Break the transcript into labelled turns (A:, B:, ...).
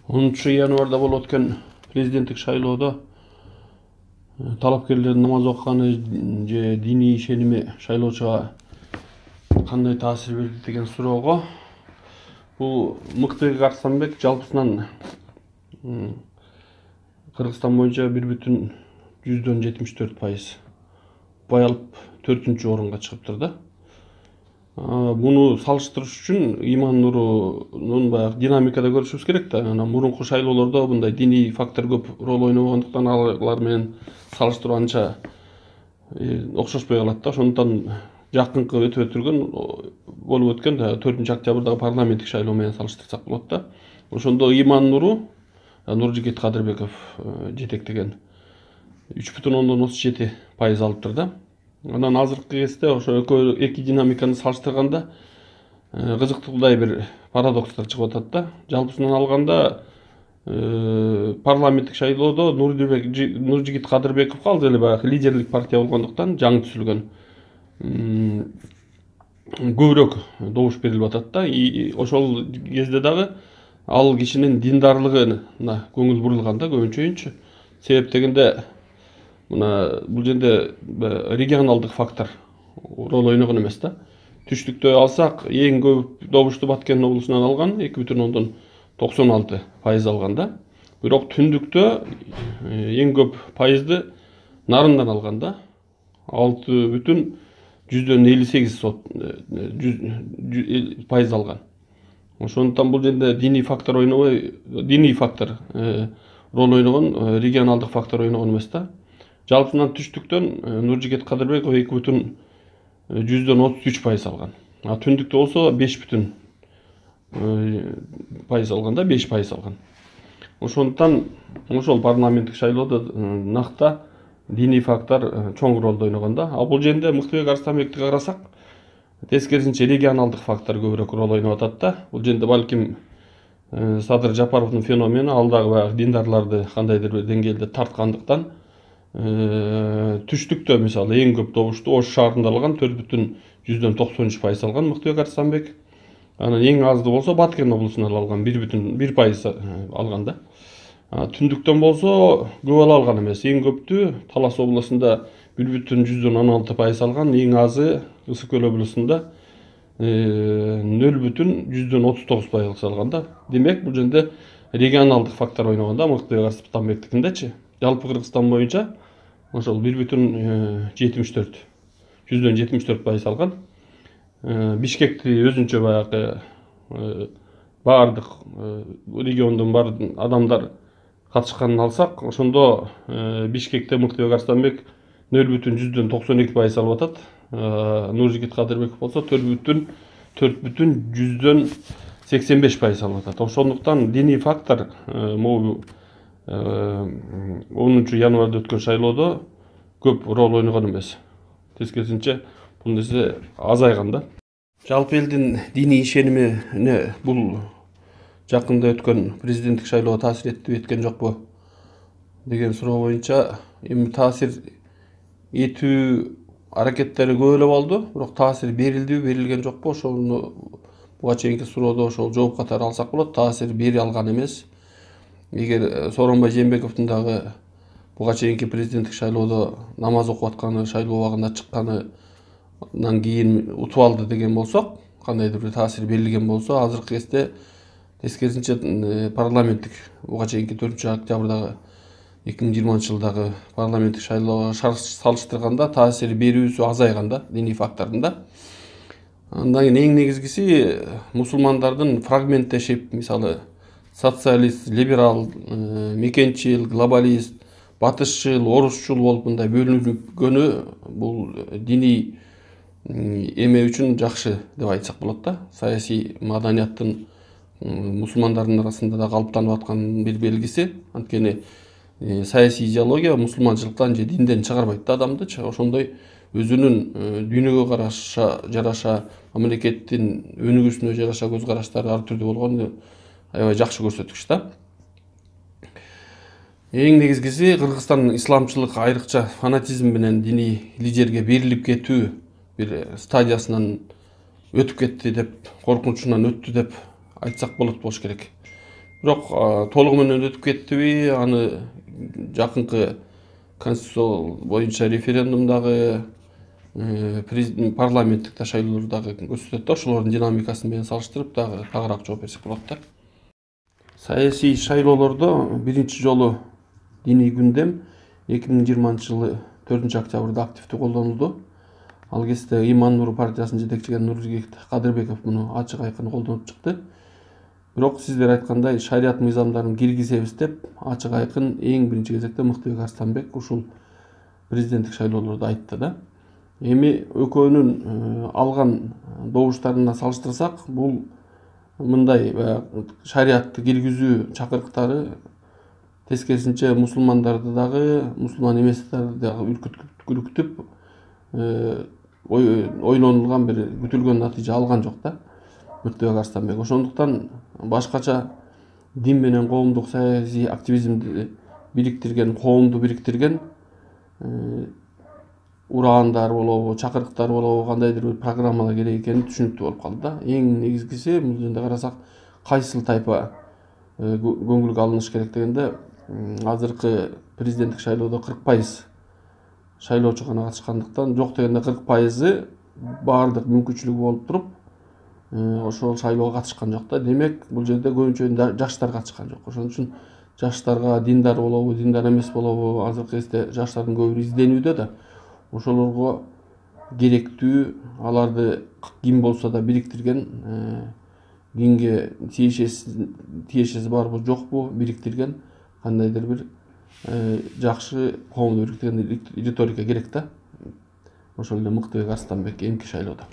A: 10-январда болуп өткөн президенттик шайлоодо талапкерлердин намаз окуганы же диний ишеними шайлоочуга кандай таасир берди деген суроого бул Мыктыбек Арыстанбек жалпысынан Кыргызстан боюнча 1,74% упай алып 4-орунга чыгыптыр да. Буну салыштырыш үчүн Иман Нурунун баягы динамикада көрүшүбүз керек да. Мурунку шайлоолордо мындай диний фактор көп рол ойногондуктан алар менен салыштыруу анча окшошпой калат да. Ошондуктан жакынкы өтүп өтүлгөн болуп өткөн 4-октябрдагы парламенттик шайлоо менен салыштырсак болот да. Ошондо Иман Нуру Нуржигит Кадырбеков жетектеген 3,37% алыптыр да. Анан азыркы кезде ошо эки динамиканы салыштырганда кызыктуудай бир парадокстор чыгып атат да. Жалпысынан алганда парламенттик шайлоодо Нуржигит Кадырбековго ал деле баягы лидерлик партия болгондуктан жаңы түзүлгөн көбүрөөк добуш берилип атат да. Ошол кезде дагы ал кишинин диндарлыгына көңүл бурулган да көбүнчө. Себеп дегенде мына бул жерде регионалдык фактор рол ойногон эмес да. Түштүктө алсак эң көп добушту Баткен облусунан алган 2,96% алган да. Бирок түндүктө эң көп пайызды Нарындан алган да. 6,58% алган. Ошондуктан бул жерде диний фактор рол ойногон, регионалдык фактор ойногон эмес да. Жалпысынан түштүктөн Нуржигит Кадырбеков 2,33% алган. Түндүктө болсо 5,5% алган да, 5% алган. Ошондуктан ошол парламенттик шайлоодо накта диний фактор чоң рол ойногон да. Бул жерде Мыктыбек Арыстанбекти карасак, тескерисинче регионалдык фактор көбүрөөк рол ойноп атат да. Бул жерде балким Садыр Жапаровдун феномени ал дагы баягы диндарларды кандайдыр бир деңгээлде тарткандыктан түштүктө мисалы эң көп добушту Ош шаарында алган 4,93% алган Мыктыбек Арыстанбек. Анан эң азды болсо Баткен облусунан алган 1,1% алган да. Түндүктөн болсо көп алган эмес. Эң көптү Талас облусунда 1,16% алган, эң азы Ысык Көл облусунда 0,39% алган да. Демек бул жерде регионалдык фактор ойногон да Мыктыбек Арыстанбектикиндечи. Жалпы Кыргызстан боюнча ошол 1,74% алган. Бишкекти өзүнчө баягы баардык региондон бар адамдар катышканын алсак, ошондо Бишкекте Мыктыбек Арыстанбек 0,92% алып атат. Нуржигит Кадырбеков болсо 4,85% алып атат. Ошондуктан диний фактор могу 10-январда өткөн шайлоодо көп рол ойногон эмес. Тескерисинче бул нерсе азайган да. Жалпы элдин диний ишенимине бул жакында өткөн президенттик шайлоо таасир эттиби, эткен жокпу деген суроо боюнча эми таасир этүү аракеттери көп эле болду, бирок таасир берилдиби, берилген жокпу, ошону буга чейинки суроодо ошол жооп катары алсак болот. Таасир бери алган эмес. Эгер Сооронбай Жээнбековдун дагы буга чейинки президенттик шайлоодо намаз окуп атканы, шайлоо убагында чыкканынан кийин утуп алды деген болсок, кандайдыр бир таасир берилген болсо, азыркы кезде тескерисинче парламенттик буга чейинки 4-октябрдагы 2020-жылдагы парламенттик шайлоого салыштырганда таасир берүүсү азайган да, диний фактордун да. Андан кийин эң негизгиси мусулмандардын фрагменттешип, мисалы социалист, либерал, мекенчил, глобалист, батышчыл, орусчул болуп мындай бөлүнгөнү бул диний эме үчүн жакшы деп айтсак болот да. Саясий маданияттын мусулмандардын арасында да калыптанып аткан бир белгиси. Анткени саясий идеология мусулманчылыктан же динден чыгарбайт да адамды. Ошондой өзүнүн дүйнөгө жараша, мамлекеттин өнүгүүсүнө жараша көз караштары ар түрдүү болгону аябай жакшы көрсөткүч да. Эң негизгиси Кыргызстан исламчылык айрыкча фанатизм менен диний лидерге берилип кетүү бир стадиясынан өтүп кетти деп, коркунучунан өттү деп айтсак болот болуш керек. Бирок толугу менен өтүп кеттиби, аны жакынкы конституция боюнча референдумдагы парламенттик шайлоолордагы көрсөтөт да, ошолордун динамикасы менен салыштырып дагы тагыраак жооп берсек болот да. Саясий шайлоолордо биринчи жолу диний күндөм 2020-жылы 4-октябрда активдүү колдонулду. Ал кезде Иман Нуру партиясынын жетекчиси Нурбек Кадырбеков муну ачык айкын колдонуп чыкты. Бирок сиздер айткандай шарият мыйзамдарын киргизебиз деп ачык айкын эң биринчи кезекте Мыктыбек Арстанбек ушул президенттик шайлоолордо айтты да. Эми экөөнүн алган добуштарына салыштырсак, бул мындай шариатты киргизүү чакырыктары тескерисинче мусулмандарды дагы, мусулман эместерди дагы үркүтүп, ойлонулган бир күтүлгөн натыйжа алган жок да Мыктыбек Арстанбек. Ошондуктан башкача дин менен коомдук саясий активизмди бириктирген, коомду бириктирген ураандар болобу, чакырыктар болобу, кандайдыр бир программалар керек экени түшүнүктүү болуп калды да. Эң негизгиси бул жерде карасак, кайсыл тайпа көңүлгө алыныш керек дегенде, азыркы президенттик шайлоодо 40% шайлоочу гана катышкандыктан, жок дегенде 40% баардык мүмкүнчүлүгү болуп туруп, ошол шайлоого катышкан жок да. Демек, бул жерде көбүнчө жаштар катышкан жок. Ошон үчүн жаштарга диндар болобу, диндар эмес болобу, азыркы кезде жаштардын көбү изденүүдө да. Ошолорго керектүү, аларды ким болсо да бириктирген, динге тиешеси барбы жокпу бириктирген кандайдыр бир жакшы коомду бириктирген риторика керек да. Ошол эле Мыктыбек Арстанбек эмки шайлоодо.